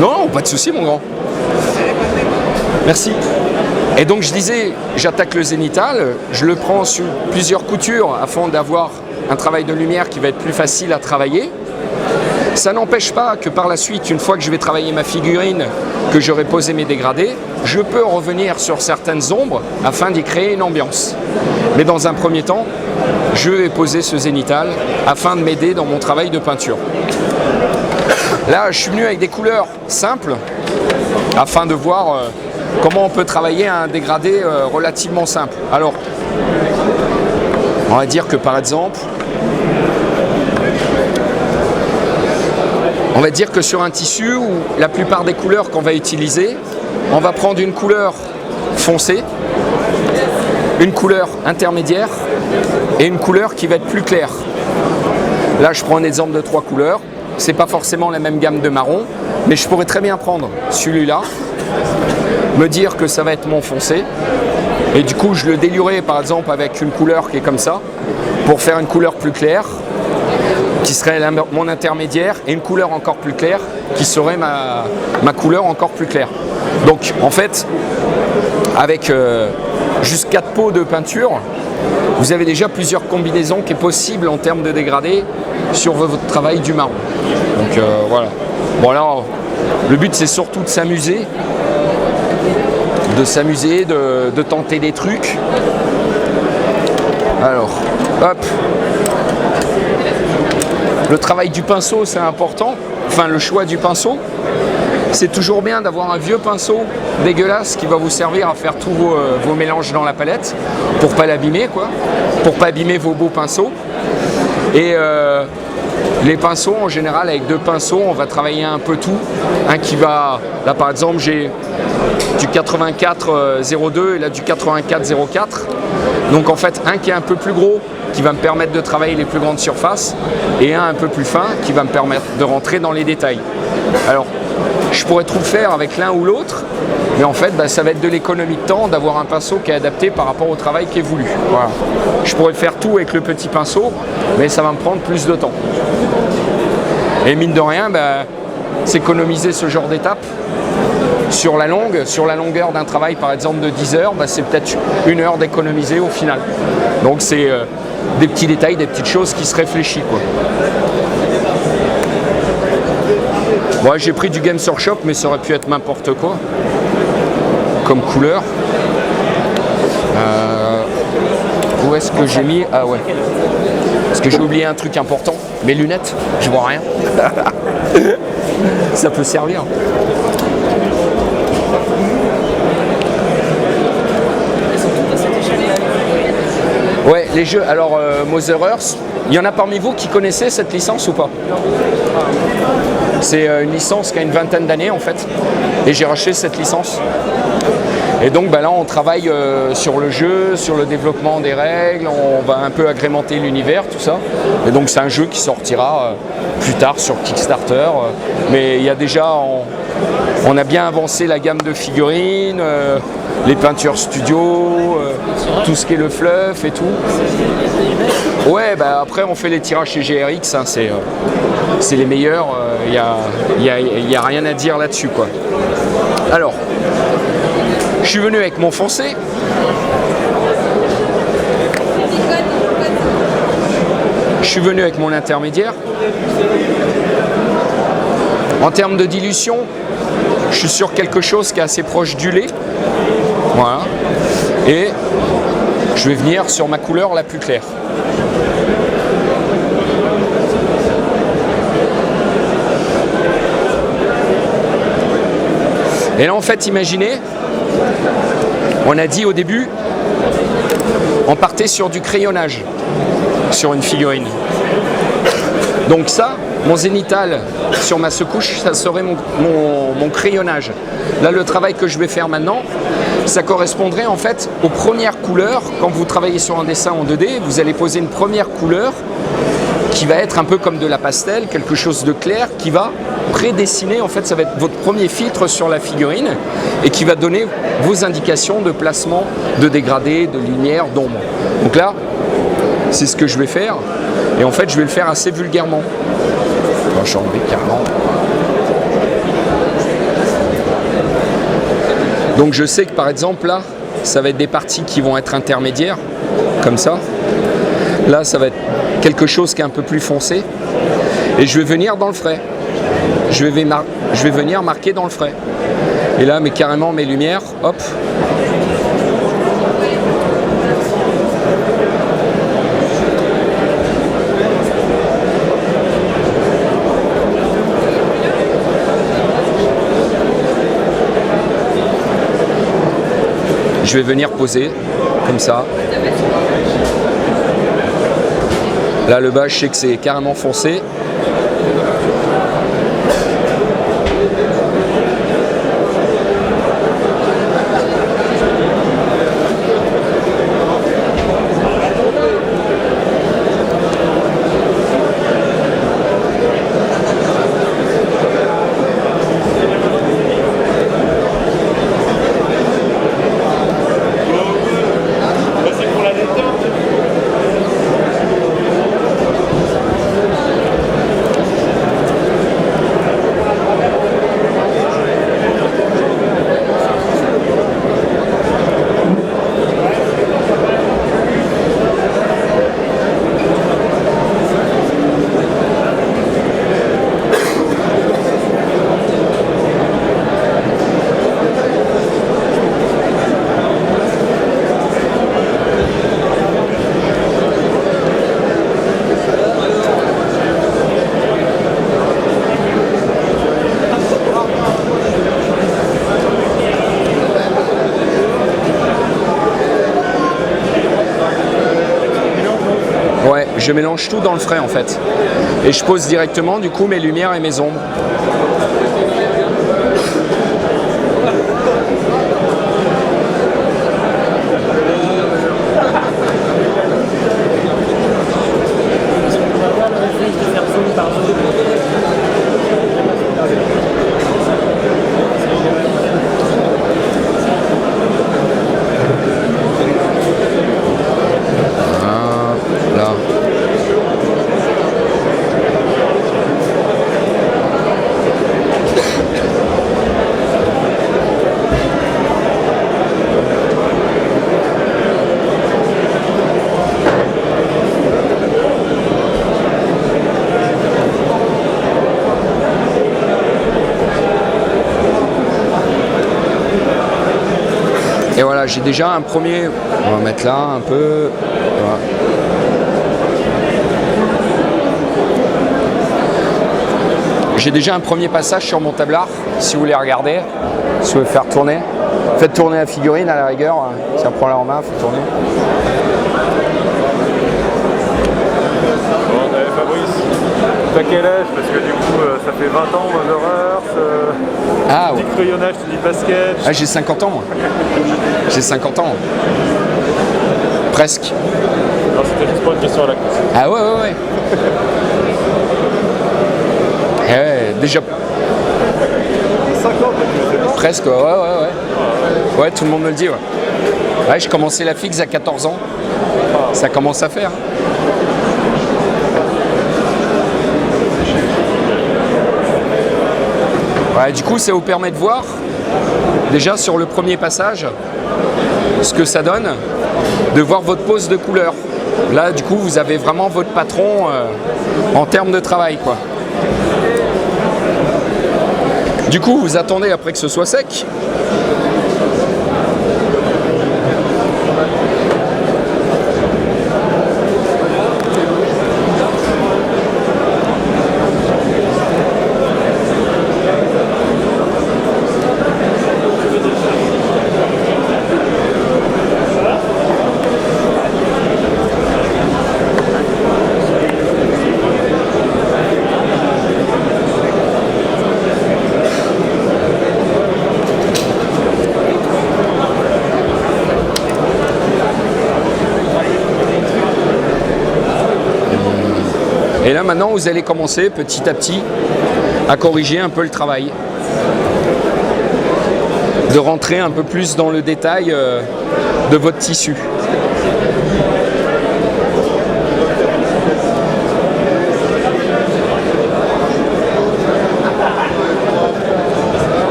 Non, pas de souci, mon grand. Merci. Et donc je disais, j'attaque le zénithal, je le prends sur plusieurs coutures afin d'avoir un travail de lumière qui va être plus facile à travailler. Ça n'empêche pas que par la suite, une fois que je vais travailler ma figurine, que j'aurai posé mes dégradés, je peux revenir sur certaines ombres afin d'y créer une ambiance. Mais dans un premier temps, je vais poser ce zénithal afin de m'aider dans mon travail de peinture. Là, je suis venu avec des couleurs simples afin de voir comment on peut travailler un dégradé relativement simple. Alors, on va dire que par exemple, on va dire que sur un tissu où la plupart des couleurs qu'on va utiliser, on va prendre une couleur foncée, une couleur intermédiaire et une couleur qui va être plus claire. Là, je prends un exemple de 3 couleurs. C'est pas forcément la même gamme de marron, mais je pourrais très bien prendre celui-là, me dire que ça va être mon foncé, et du coup, je le diluerai par exemple avec une couleur qui est comme ça, pour faire une couleur plus claire, qui serait mon intermédiaire, et une couleur encore plus claire, qui serait ma couleur encore plus claire. Donc en fait, avec juste 4 pots de peinture, vous avez déjà plusieurs combinaisons qui est possible en termes de dégradé sur votre travail du marron. Donc voilà. Bon alors, le but c'est surtout de s'amuser, de tenter des trucs. Alors, hop. Le travail du pinceau, c'est important. Enfin, le choix du pinceau. C'est toujours bien d'avoir un vieux pinceau dégueulasse qui va vous servir à faire tous vos mélanges dans la palette pour pas l'abîmer, quoi. Pour pas abîmer vos beaux pinceaux. Et les pinceaux, en général, avec 2 pinceaux, on va travailler un peu tout. Un qui va... Là, par exemple, j'ai du 84-02 et là du 84-04. Donc, en fait, un qui est un peu plus gros, qui va me permettre de travailler les plus grandes surfaces, et un peu plus fin qui va me permettre de rentrer dans les détails. Alors, je pourrais tout faire avec l'un ou l'autre, mais en fait, ça va être de l'économie de temps d'avoir un pinceau qui est adapté par rapport au travail qui est voulu. Voilà. Je pourrais faire tout avec le petit pinceau, mais ça va me prendre plus de temps. Et mine de rien, s'économiser ce genre d'étape sur la longueur d'un travail par exemple de 10 heures, c'est peut-être 1 heure d'économiser au final. Donc c'est des petits détails, des petites choses qui se réfléchissent, quoi. Bon, j'ai pris du Games Workshop, mais ça aurait pu être n'importe quoi comme couleur. Où est-ce que j'ai mis? Ah ouais. Parce que j'ai oublié un truc important. Mes lunettes, je vois rien. Ça peut servir. Ouais, les jeux. Alors, Mother Earth, il y en a parmi vous qui connaissaient cette licence ou pas? C'est une licence qui a une vingtaine d'années en fait. Et j'ai racheté cette licence. Et donc là, on travaille sur le jeu, sur le développement des règles, on va un peu agrémenter l'univers, tout ça. Et donc c'est un jeu qui sortira plus tard sur Kickstarter. Mais il y a déjà, on a bien avancé la gamme de figurines, les peintures studio, tout ce qui est le fluff et tout. Ouais, après on fait les tirages chez GRX, hein, c'est les meilleurs, y a rien à dire là-dessus, quoi. Alors, je suis venu avec mon foncé. Je suis venu avec mon intermédiaire. En termes de dilution, je suis sur quelque chose qui est assez proche du lait. Voilà. Et je vais venir sur ma couleur la plus claire. Et là, en fait, imaginez, on a dit au début, on partait sur du crayonnage, sur une figurine. Donc ça, mon zénithal sur ma secouche, ça serait mon crayonnage. Là, le travail que je vais faire maintenant, ça correspondrait en fait aux premières couleurs. Quand vous travaillez sur un dessin en 2D, vous allez poser une première couleur qui va être un peu comme de la pastel, quelque chose de clair, qui va prédessiner, en fait, ça va être votre premier filtre sur la figurine et qui va donner vos indications de placement, de dégradé, de lumière, d'ombre. Donc là, c'est ce que je vais faire et en fait, je vais le faire assez vulgairement. Je vais enlever carrément. Donc je sais que par exemple là, ça va être des parties qui vont être intermédiaires, comme ça. Là, ça va être quelque chose qui est un peu plus foncé. Et je vais venir dans le frais. Je vais venir marquer dans le frais. Et là, mais carrément mes lumières, hop. Je vais venir poser comme ça. Là, le bas, je sais que c'est carrément foncé. Ouais, je mélange tout dans le frais en fait. Et je pose directement du coup mes lumières et mes ombres. Et voilà, j'ai déjà un premier, on va mettre là un peu, voilà. J'ai déjà un premier passage sur mon tablard, si vous voulez regarder, si vous voulez faire tourner. Faites tourner la figurine à la rigueur, si on prend la en main, faites tourner. Bon, Fabrice, t'as quel âge? Parce que du coup, ça fait 20 ans, l'horreur. Ah, tu dis crayonnage, tu dis basket. Ah, j'ai 50 ans, moi. J'ai 50 ans. Presque. Non, c'était juste pour une question à la course. Ah ouais, ouais, ouais. Ouais, déjà. 50 ans, presque, ouais, ouais, ouais. Ouais, tout le monde me le dit, ouais. Ouais, j'ai commencé la fixe à 14 ans. Ça commence à faire. Ouais, du coup, ça vous permet de voir, déjà sur le premier passage, ce que ça donne, de voir votre pose de couleur. Là, du coup, vous avez vraiment votre patron en termes de travail, quoi. Du coup, vous attendez après que ce soit sec. Et là maintenant vous allez commencer petit à petit à corriger un peu le travail, de rentrer un peu plus dans le détail de votre tissu.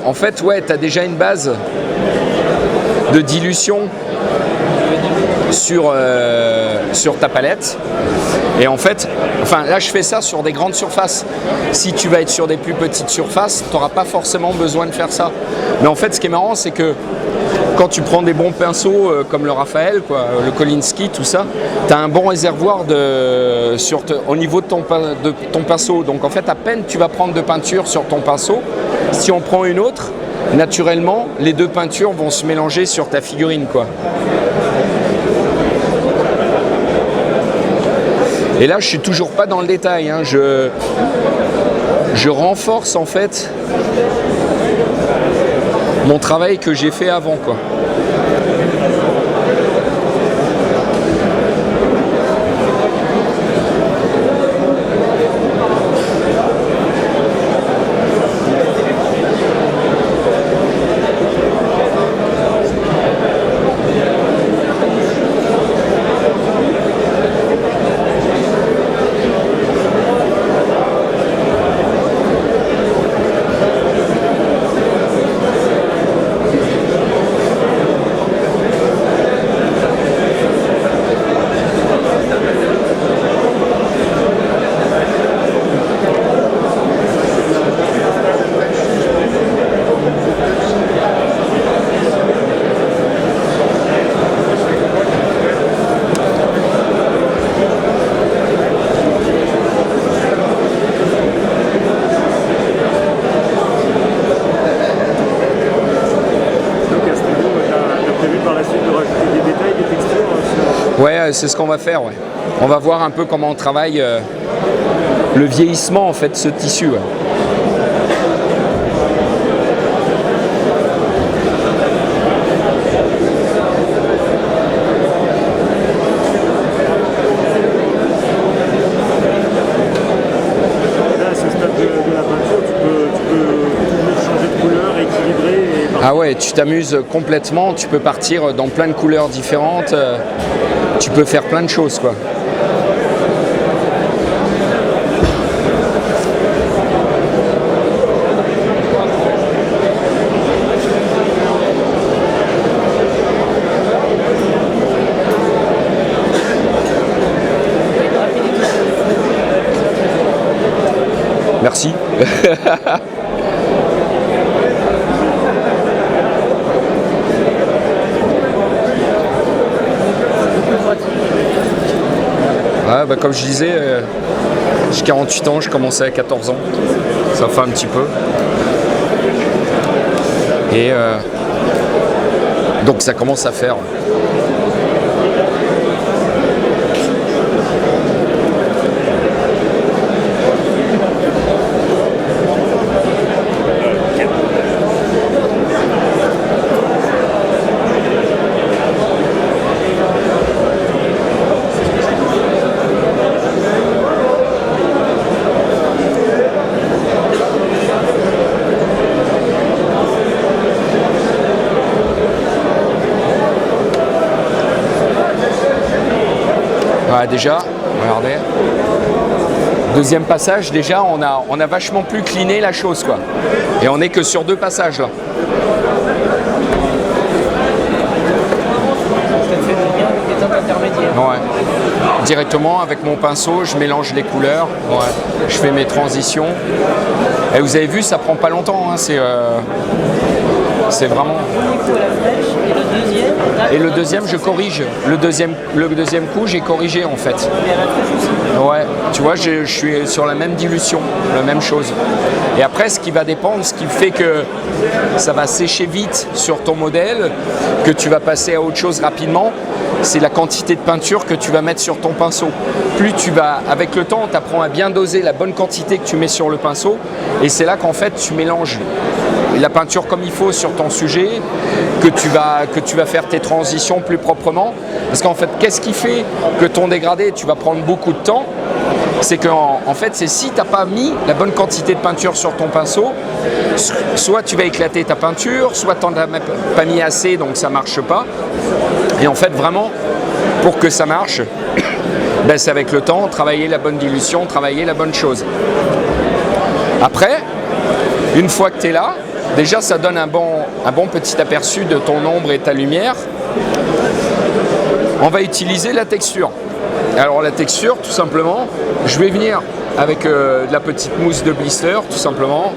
en fait, ouais, tu as déjà une base de dilution sur ta palette. Et en fait, enfin là je fais ça sur des grandes surfaces. Si tu vas être sur des plus petites surfaces, tu n'auras pas forcément besoin de faire ça. Mais en fait, ce qui est marrant, c'est que quand tu prends des bons pinceaux comme le Raphaël, quoi, le Kolinsky, tout ça, tu as un bon réservoir au niveau de ton pinceau. Donc en fait, à peine tu vas prendre de peinture sur ton pinceau, si on prend une autre, naturellement, les deux peintures vont se mélanger sur ta figurine, quoi. Et là, je suis toujours pas dans le détail, hein. Je renforce en fait mon travail que j'ai fait avant, quoi. Ouais, c'est ce qu'on va faire. Ouais. On va voir un peu comment on travaille le vieillissement en fait de ce tissu. Ouais. Là, à ce stade de la peinture, tu peux toujours changer de couleur, équilibrer. Ah ouais, tu t'amuses complètement. Tu peux partir dans plein de couleurs différentes. Tu peux faire plein de choses, quoi. Merci. Ah, bah, comme je disais, j'ai 48 ans, je commençais à 14 ans. Ça fait un petit peu. Et donc ça commence à faire. Voilà, déjà, regardez. Deuxième passage, déjà, on a vachement plus cliné la chose, quoi. Et on n'est que sur 2 passages, là. Ouais. Directement, avec mon pinceau, je mélange les couleurs. Ouais. Je fais mes transitions. Et vous avez vu, ça prend pas longtemps. Hein. C'est vraiment... Et le deuxième, je corrige. Le deuxième coup, j'ai corrigé en fait. Ouais, tu vois, je suis sur la même dilution, la même chose. Et après, ce qui va dépendre, ce qui fait que ça va sécher vite sur ton modèle, que tu vas passer à autre chose rapidement, c'est la quantité de peinture que tu vas mettre sur ton pinceau. Plus tu vas, avec le temps, tu apprends à bien doser la bonne quantité que tu mets sur le pinceau. Et c'est là qu'en fait, tu mélanges la peinture comme il faut sur ton sujet, que tu vas faire tes transitions plus proprement. Parce qu'en fait, qu'est-ce qui fait que ton dégradé, tu vas prendre beaucoup de temps? C'est qu'en fait, c'est si tu n'as pas mis la bonne quantité de peinture sur ton pinceau, soit tu vas éclater ta peinture, soit tu n'en as pas mis assez, donc ça ne marche pas. Et en fait, vraiment, pour que ça marche, ben, c'est avec le temps, travailler la bonne dilution, travailler la bonne chose. Après, une fois que tu es là, déjà ça donne un bon petit aperçu de ton ombre et ta lumière. On va utiliser la texture. Alors la texture, tout simplement, je vais venir avec de la petite mousse de blister, tout simplement.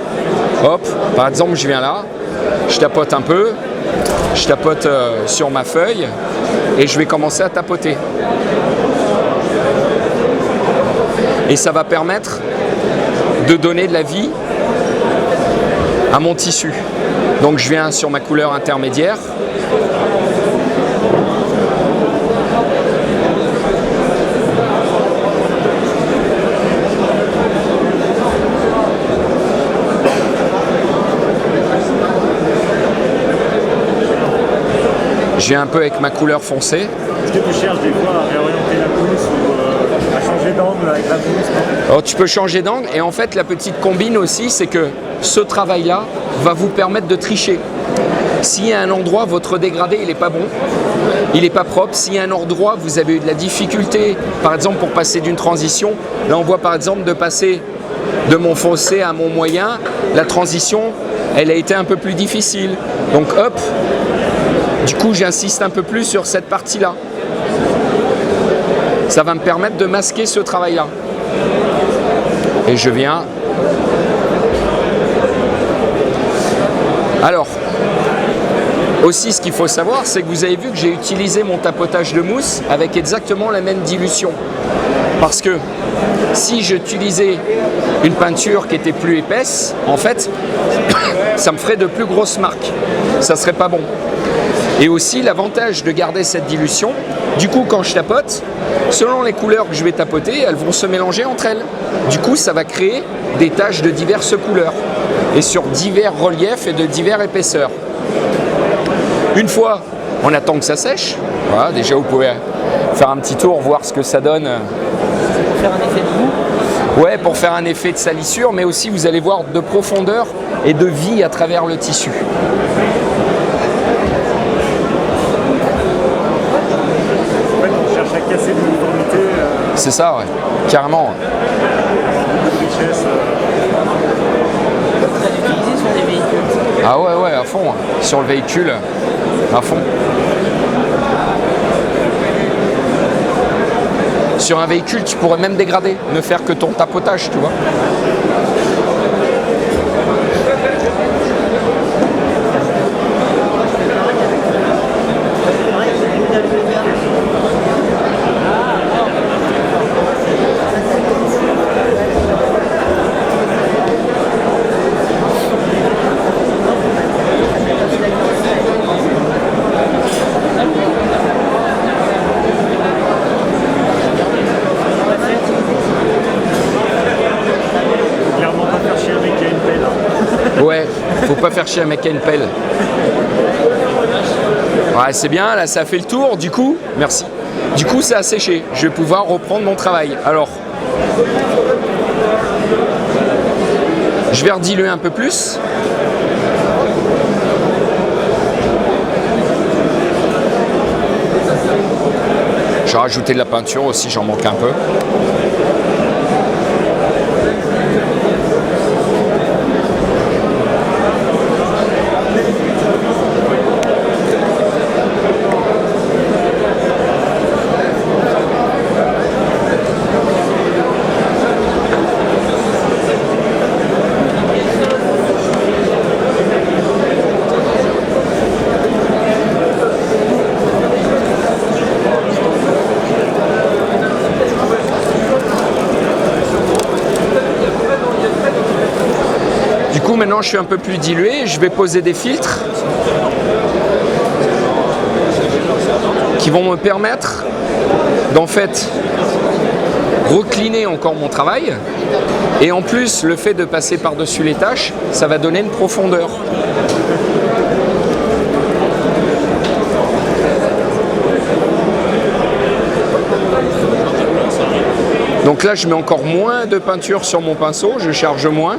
Hop, par exemple, je viens là, je tapote un peu, je tapote sur ma feuille et je vais commencer à tapoter. Et ça va permettre de donner de la vie à mon tissu. Donc je viens sur ma couleur intermédiaire. Je viens un peu avec ma couleur foncée. Est-ce que tu cherches des fois à réorienter la mousse ou à changer d'angle avec la mousse? Alors tu peux changer d'angle et en fait la petite combine aussi c'est que ce travail-là va vous permettre de tricher. S'il y a un endroit, votre dégradé il n'est pas bon, il n'est pas propre, s'il y a un endroit, vous avez eu de la difficulté, par exemple pour passer d'une transition, là on voit par exemple de passer de mon foncé à mon moyen, la transition elle a été un peu plus difficile. Donc hop, du coup, j'insiste un peu plus sur cette partie-là. Ça va me permettre de masquer ce travail-là. Et je viens. Alors, aussi ce qu'il faut savoir, c'est que vous avez vu que j'ai utilisé mon tapotage de mousse avec exactement la même dilution. Parce que si j'utilisais une peinture qui était plus épaisse, en fait, ça me ferait de plus grosses marques. Ça serait pas bon. Et aussi l'avantage de garder cette dilution, du coup quand je tapote, selon les couleurs que je vais tapoter, elles vont se mélanger entre elles. Du coup ça va créer des taches de diverses couleurs et sur divers reliefs et de diverses épaisseurs. Une fois, on attend que ça sèche. Voilà, déjà vous pouvez faire un petit tour, voir ce que ça donne. Pour faire un effet de goût. Ouais, pour faire un effet de salissure, mais aussi vous allez voir de profondeur et de vie à travers le tissu. À casser l'uniformité. C'est ça, ouais, carrément. Beaucoup de richesse. Vous allez l'utiliser sur des véhicules. Ah ouais, à fond, sur le véhicule, à fond. Sur un véhicule, tu pourrais même dégrader, ne faire que ton tapotage, tu vois. Faut pas faire chier un mec à une pelle. Ouais, c'est bien, là ça a fait le tour, du coup, merci. Du coup ça a séché, je vais pouvoir reprendre mon travail. Alors, je vais rediluer un peu plus. Je vais rajouter de la peinture aussi, j'en manque un peu. Maintenant je suis un peu plus dilué, je vais poser des filtres qui vont me permettre d'en fait recliner encore mon travail et en plus le fait de passer par-dessus les tâches, ça va donner une profondeur. Donc là je mets encore moins de peinture sur mon pinceau, je charge moins.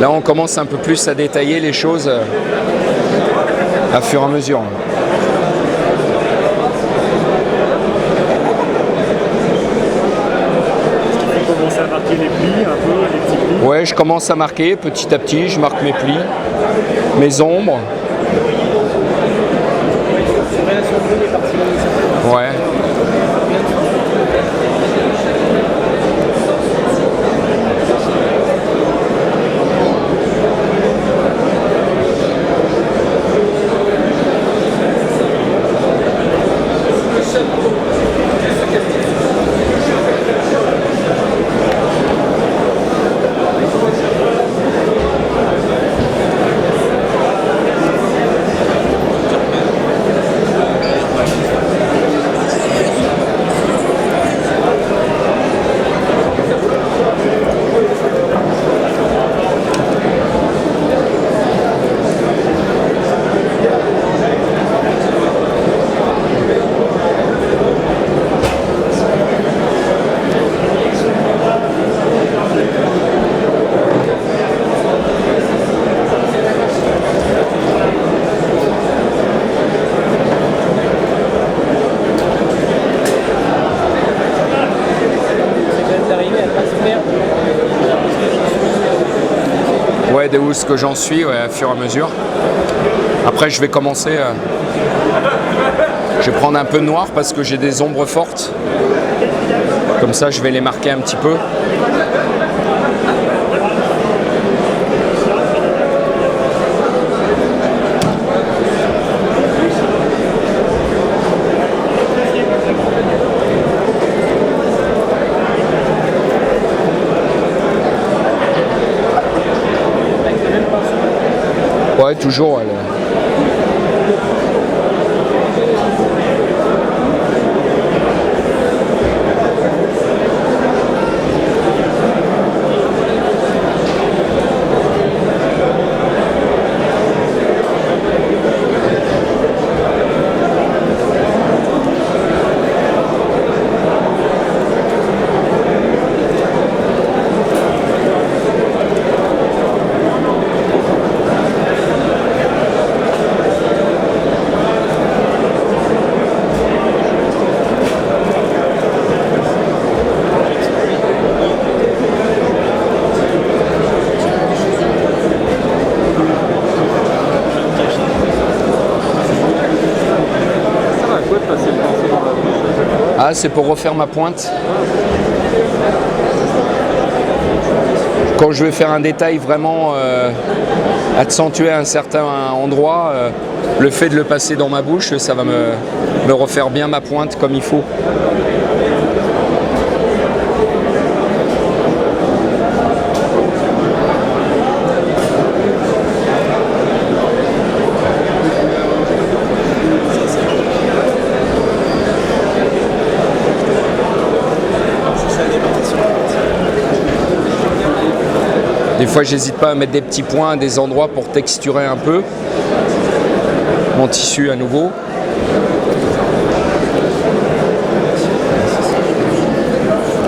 Là, on commence un peu plus à détailler les choses à fur et à mesure. Tu commences à marquer les plis un peu, les petits plis. Ouais, je commence à marquer petit à petit, je marque mes plis, mes ombres. Ouais. Ouais, de où ce que j'en suis, ouais, à fur et à mesure. Après, je vais commencer. Je vais prendre un peu de noir parce que j'ai des ombres fortes. Comme ça, je vais les marquer un petit peu. Ouais, toujours. Ah, c'est pour refaire ma pointe. Quand je vais faire un détail vraiment accentué à un certain endroit, le fait de le passer dans ma bouche, ça va me refaire bien ma pointe comme il faut. Des fois, j'hésite pas à mettre des petits points à des endroits pour texturer un peu mon tissu à nouveau.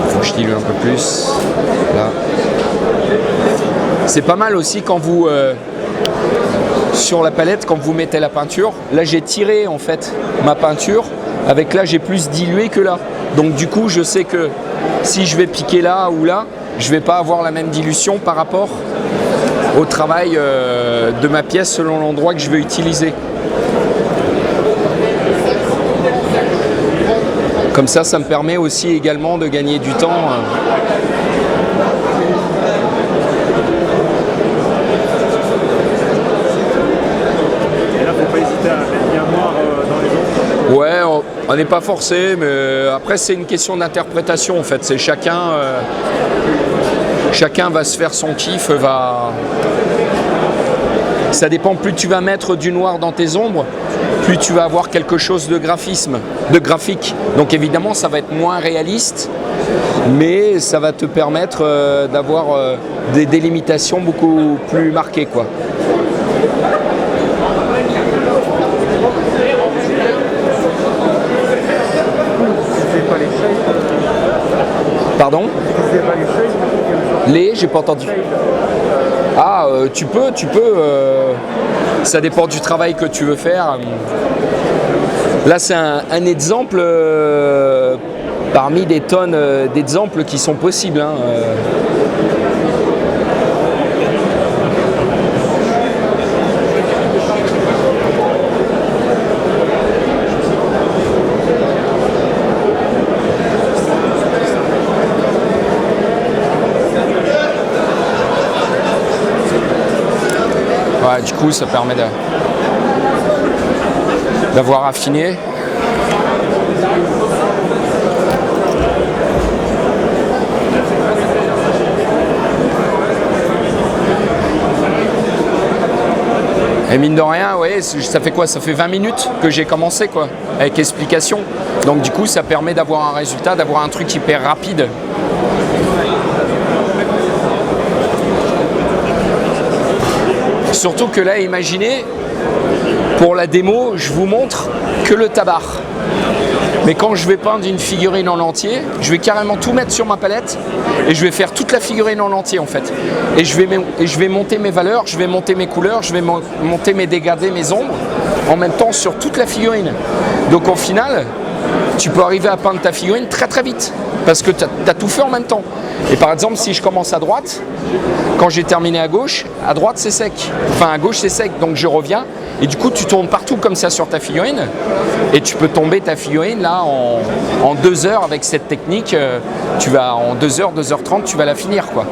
Faut que je dilue un peu plus. Là. C'est pas mal aussi quand vous sur la palette, quand vous mettez la peinture. Là, j'ai tiré en fait ma peinture. Avec là, j'ai plus dilué que là. Donc du coup, je sais que si je vais piquer là ou là, je ne vais pas avoir la même dilution par rapport au travail de ma pièce selon l'endroit que je vais utiliser. Comme ça, ça me permet aussi également de gagner du temps. Et là, faut pas hésiter à mettre bien noir dans les ombres. Ouais, on n'est pas forcé, mais après c'est une question d'interprétation en fait. C'est chacun va se faire son kiff, ça dépend. Plus tu vas mettre du noir dans tes ombres, plus tu vas avoir quelque chose de graphique. Donc évidemment, ça va être moins réaliste, mais ça va te permettre d'avoir des délimitations beaucoup plus marquées, quoi. Pardon ? J'ai pas entendu. Ah, tu peux, ça dépend du travail que tu veux faire. Là, c'est un exemple parmi des tonnes d'exemples qui sont possibles. Hein. Ouais, du coup, ça permet d'avoir affiné. Et mine de rien, ouais, ça fait quoi? Ça fait 20 minutes que j'ai commencé, quoi, avec explication. Donc du coup, ça permet d'avoir un résultat, d'avoir un truc hyper rapide. Surtout que là, imaginez, pour la démo, je vous montre que le tabar. Mais quand je vais peindre une figurine en entier, je vais carrément tout mettre sur ma palette et je vais faire toute la figurine en entier en fait. Et je vais monter mes valeurs, je vais monter mes couleurs, je vais monter mes dégradés, mes ombres en même temps sur toute la figurine. Donc au final, tu peux arriver à peindre ta figurine très très vite parce que tu as tout fait en même temps. Et par exemple, si je commence à droite, quand j'ai terminé à gauche, à droite c'est sec. Enfin à gauche c'est sec, donc je reviens. Et du coup, tu tournes partout comme ça sur ta figurine et tu peux tomber ta figurine là en 2 heures avec cette technique. Tu vas en 2 heures, 2h30, tu vas la finir quoi.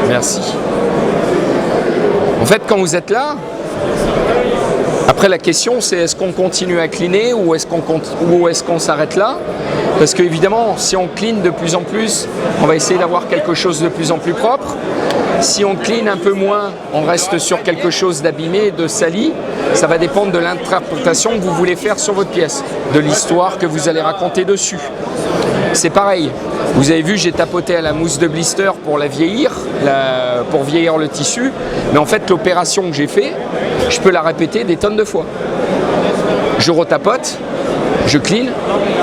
Merci. En fait, quand vous êtes là, après la question c'est est-ce qu'on continue à cleaner ou est-ce qu'on s'arrête là? Parce qu'évidemment, si on clean de plus en plus, on va essayer d'avoir quelque chose de plus en plus propre. Si on clean un peu moins, on reste sur quelque chose d'abîmé, de sali. Ça va dépendre de l'interprétation que vous voulez faire sur votre pièce, de l'histoire que vous allez raconter dessus. C'est pareil. Vous avez vu, j'ai tapoté à la mousse de blister pour la vieillir, pour vieillir le tissu. Mais en fait, l'opération que j'ai fait, je peux la répéter des tonnes de fois. Je retapote, je clean,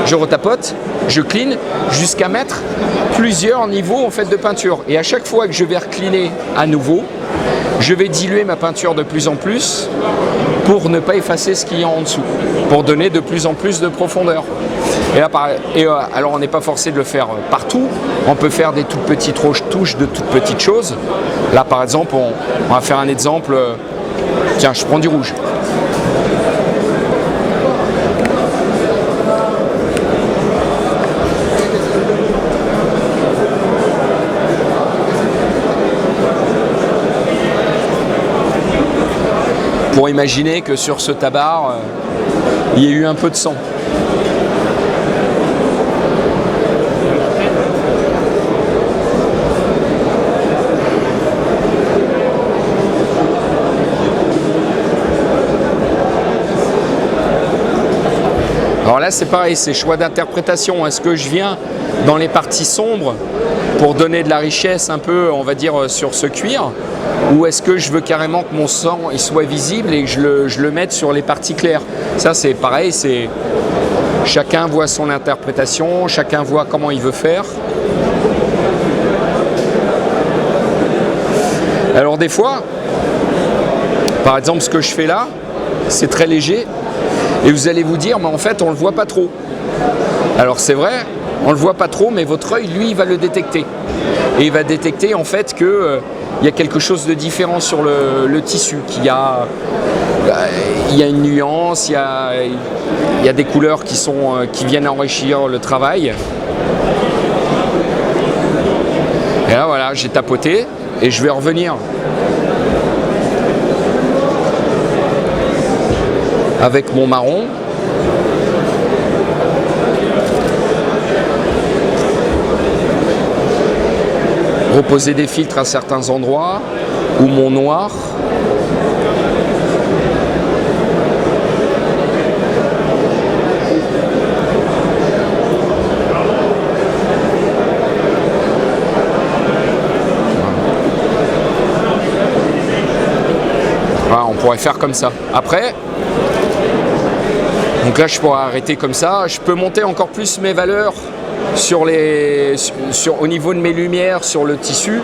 je retapote, je clean, jusqu'à mettre plusieurs niveaux en fait de peinture. Et à chaque fois que je vais recleaner à nouveau, je vais diluer ma peinture de plus en plus pour ne pas effacer ce qu'il y a en dessous, pour donner de plus en plus de profondeur. Et là, alors on n'est pas forcé de le faire partout, on peut faire des toutes petites touches de toutes petites choses. Là par exemple, on va faire un exemple, tiens je prends du rouge. Pour imaginer que sur ce tabar, il y a eu un peu de sang. Alors là c'est pareil, c'est choix d'interprétation. Est-ce que je viens dans les parties sombres pour donner de la richesse un peu, on va dire, sur ce cuir, ou est-ce que je veux carrément que mon sang il soit visible et que je le mette sur les parties claires? Ça c'est pareil, chacun voit son interprétation, chacun voit comment il veut faire. Alors des fois, par exemple ce que je fais là, c'est très léger. Et vous allez vous dire, mais en fait, on ne le voit pas trop. Alors c'est vrai, on ne le voit pas trop, mais votre œil, lui, il va le détecter. Et il va détecter en fait qu'il y a quelque chose de différent sur le tissu, qu'il y a une nuance, il y a des couleurs qui viennent enrichir le travail. Et là, voilà, j'ai tapoté et je vais revenir. Avec mon marron. Reposer des filtres à certains endroits, ou mon noir. pourrais faire comme ça. Après, donc là, je pourrais arrêter comme ça. Je peux monter encore plus mes valeurs au niveau de mes lumières sur le tissu.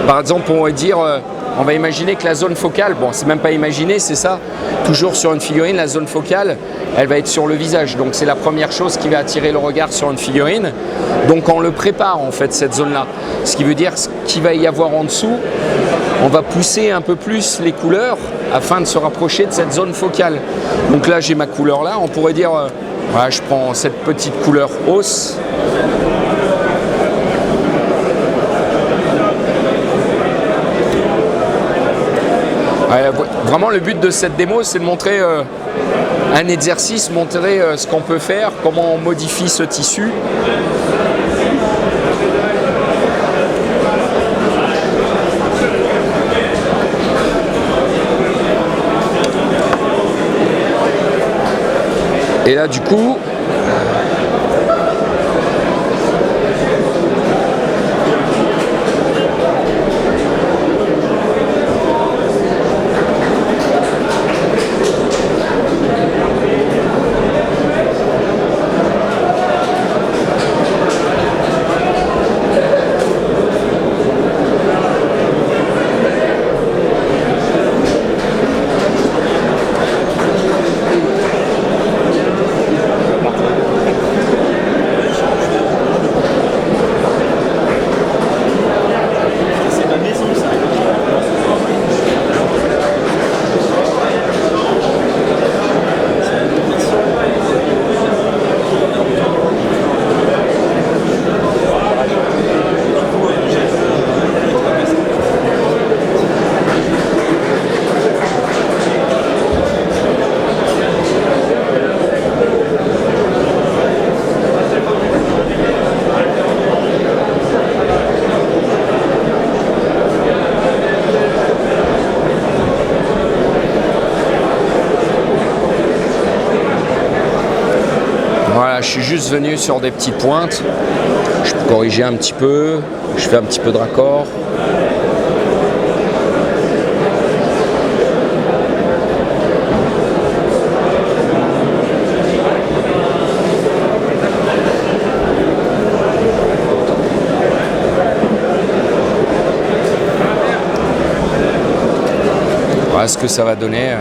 Par exemple, on va dire, on va imaginer que la zone focale, bon, c'est même pas imaginer, c'est ça. Toujours sur une figurine, la zone focale, elle va être sur le visage. Donc c'est la première chose qui va attirer le regard sur une figurine. Donc on le prépare en fait, cette zone-là. Ce qui veut dire qu'il va y avoir en dessous, on va pousser un peu plus les couleurs afin de se rapprocher de cette zone focale. Donc là, j'ai ma couleur là. On pourrait dire, voilà, je prends cette petite couleur hausse. Vraiment, le but de cette démo, c'est de montrer un exercice, montrer ce qu'on peut faire, comment on modifie ce tissu. Et là, du coup, voilà, je suis juste venu sur des petites pointes. Je peux corriger un petit peu. Je fais un petit peu de raccord. Voilà ce que ça va donner.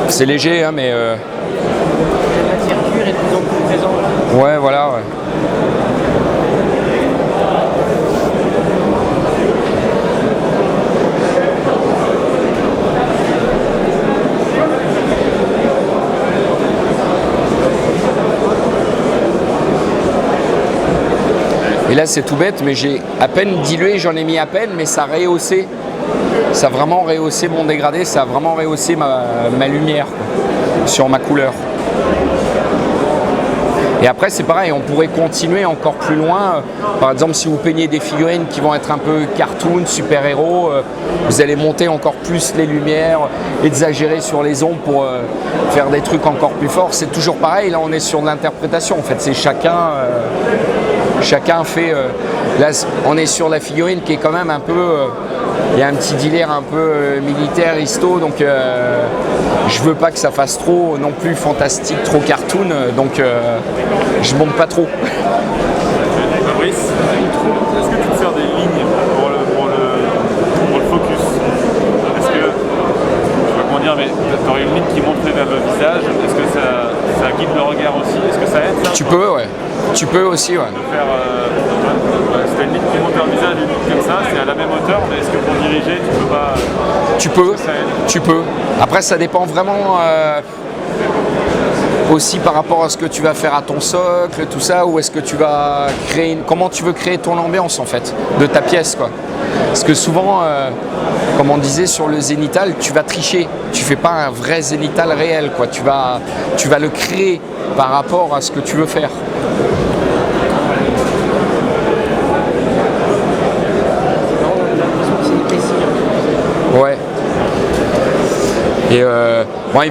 C'est léger, hein, mais... La matière dure est de plus en plus présente. Ouais, voilà. Ouais. Et là, c'est tout bête, mais j'ai à peine dilué, j'en ai mis à peine, mais ça a rehaussé. Ça a vraiment rehaussé mon dégradé, ça a vraiment rehaussé ma lumière quoi, sur ma couleur. Et après, c'est pareil, on pourrait continuer encore plus loin. Par exemple, si vous peignez des figurines qui vont être un peu cartoon, super-héros, vous allez monter encore plus les lumières, exagérer sur les ombres pour faire des trucs encore plus forts. C'est toujours pareil, là on est sur l'interprétation. En fait, c'est chacun fait... là, on est sur la figurine qui est quand même un peu... il y a un petit délire un peu militaire, histo, donc je veux pas que ça fasse trop non plus fantastique, trop cartoon, donc je monte pas trop. Fabrice, est-ce que tu te sers des lignes pour le focus? Est-ce que, je sais pas comment dire, mais tu aurais une ligne qui montrait vers le visage, est-ce que ça guide le regard aussi? Est-ce que ça aide ça? Tu peux, ouais. Tu peux aussi, ouais. De faire, si tu as une ligne qui monte vers le visage, une ligne comme ça, c'est à la même hauteur, mais est-ce que pour diriger, tu peux pas... Tu peux, ça aide? tu peux. Après, ça dépend vraiment aussi par rapport à ce que tu vas faire à ton socle, tout ça, ou est-ce que tu vas créer... Comment tu veux créer ton ambiance, en fait, de ta pièce, quoi. Parce que souvent, comme on disait sur le zénithal, tu vas tricher. Tu fais pas un vrai zénithal réel, quoi. Tu vas le créer par rapport à ce que tu veux faire. Ouais. Et bon,